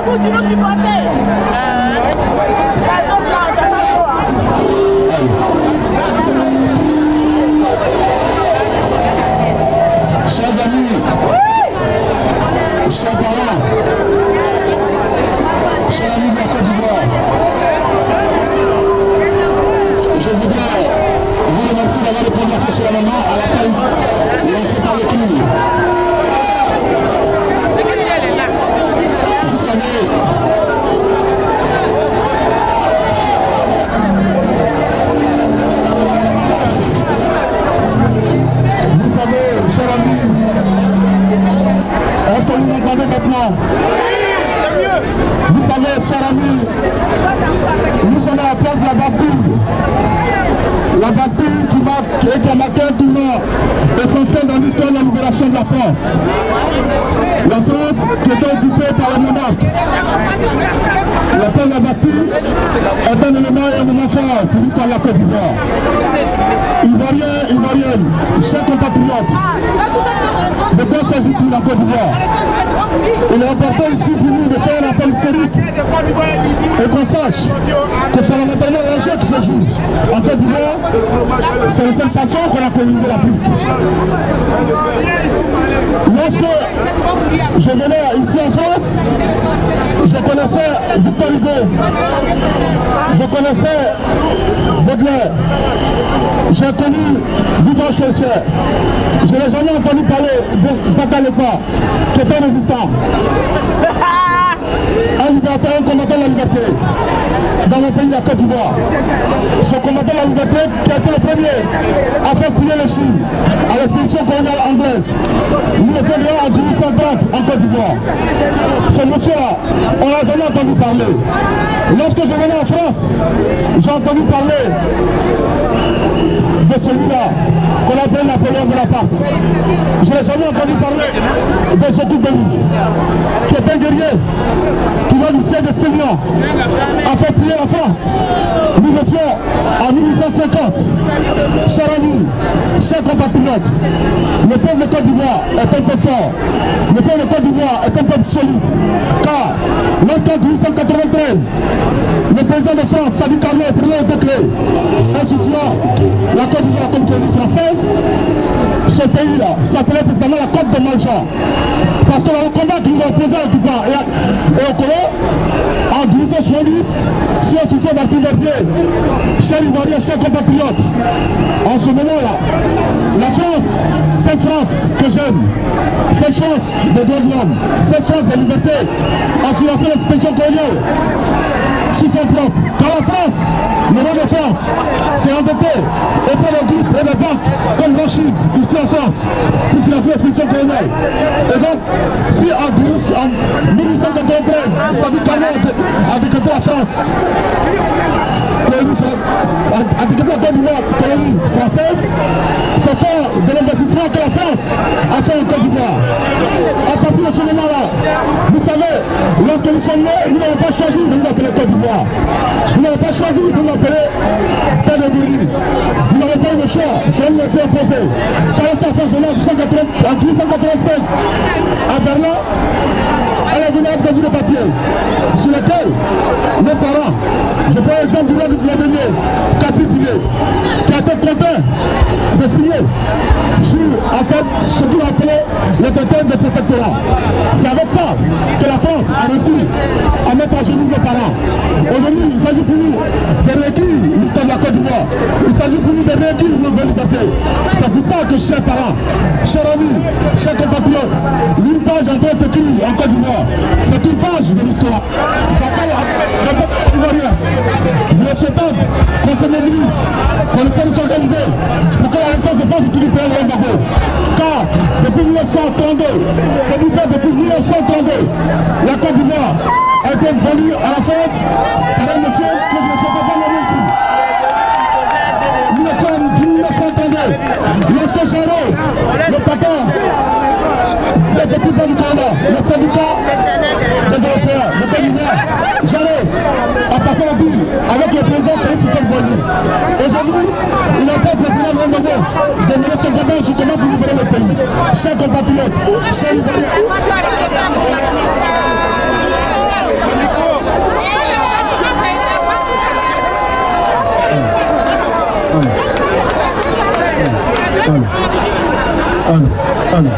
pour nous supporter. Chers amis, chers parents, chers amis de la Côte d'Ivoire, je voudrais vous remercier d'avoir répondu à ce moment à l'appel lancé par le CNUD. Vous savez, chers amis, est-ce que vous m'entendez maintenant? Vous savez, chers amis, nous sommes à la place de la Bastille. La Bastille qui est marquée un tournant essentiel dans l'histoire de la libération de la France. La France qui était occupée par les monarques. La place de la Bastille est un élément et un moment fort pour l'histoire de la Côte d'Ivoire. Ivoiriens, Ivoiriennes, chers compatriotes, de quoi s'agit-il en Côte d'Ivoire? Il est important ici pour nous de faire un appel historique et qu'on sache que c'est fondamentalement l'enjeu qui se joue en Côte d'Ivoire. C'est de cette façon qu'on a colonisé l'Afrique. Lorsque je venais ici en France, je connaissais Victor Hugo, je connaissais Baudelaire, j'ai connu Victor Schœlcher. Je n'ai jamais entendu parler de Bakalepa, qui était résistant. Un libertaire, un combattant de la liberté dans le pays de la Côte d'Ivoire. Ce combattant de la liberté qui a été le premier à faire plier les Chine à l'expédition coloniale anglaise. Nous étions déjà en 1830 en Côte d'Ivoire. Ce monsieur-là, on n'a jamais entendu parler. Lorsque je venais en France, j'ai entendu parler de celui-là qu'on appelle Napoléon Bonaparte. Je n'ai jamais entendu parler de Sékou Béli, qui est un guerrier qui va du siècle de Sémian a fait plier la France. Nous étions en 1850. Chers amis, chers compatriotes, le peuple de Côte d'Ivoire est un peuple fort. Le peuple de Côte d'Ivoire est un peuple solide. Car lorsqu'en 1893, le président de France, Sadi Carnot, est créé, instituant la Côte d'Ivoire comme colonie française, ce pays-là s'appelait précisément la Côte de Maljan. Parce que le combat qui nous a opposé à Cuba et au Congo, en 1870, sur un soutien d'artillerie, chers Ivoiriens, chers compatriotes, en ce moment-là, la France, cette France que j'aime, cette France des droits de l'homme, cette France des libertés, a financé l'expédition coloniale sous son propre. Car la France, le roi de France, s'est endetté auprès des groupes et des banques comme Rothschild, ici en France, pour financer l'expédition coloniale. Et donc, si en 1893, Sadi Carnot a décrété la France, a décrété la Côte d'Ivoire colonie française, c'est fort de l'investissement que la France a fait en Côte d'Ivoire. À partir de ce moment-là, vous savez, lorsque nous sommes nés, nous n'avons pas choisi de nous appeler Côte d'Ivoire. Nous n'avons pas choisi de nous appeler Terre de Bourdi. Nous n'avons pas eu le choix, ça nous a été imposé. Quand la France venait en 1885 à Berlin, elle est venue avec des bouts de papier sur lesquels nos parents, je prends l'exemple du roi de Vladimir, Kassim Dibé, qui a été contraint de signer sur en fait ce qu'on appelait le traité de protectorat. C'est avec ça que la France a réussi à mettre à genoux nos parents. Aujourd'hui, il s'agit pour nous de réécrire l'histoire de la Côte d'Ivoire. Il s'agit pour nous de réécrire nos belles libertés. C'est pour ça que, chers parents, chers amis, chers compatriotes, l'une page en train de s'écrire en Côte d'Ivoire. C'est une page de l'histoire. J'appelle les Ivoiriens de septembre qu'on se mobilise, qu'on essaie de s'organiser pour que la résistance se fasse autour du pays de l'embargo. Car depuis 1932, depuis 1932, la Côte d'Ivoire a été vendue à la France par un monsieur que je ne sais pas nommer ici. Nous étions en 1932, lorsque Jean-Rose, le patron des petits pains du Canada, le syndicat des Européens, le Côte d'Ivoire, Jean-Rose a passé la ville avec le président Félix Houphouët-Boigny. Aujourd'hui, il n'a pas président de Rwanda de mener son combat justement pour libérer le pays. Chers compatriotes, chers Ivoiriens, Allez.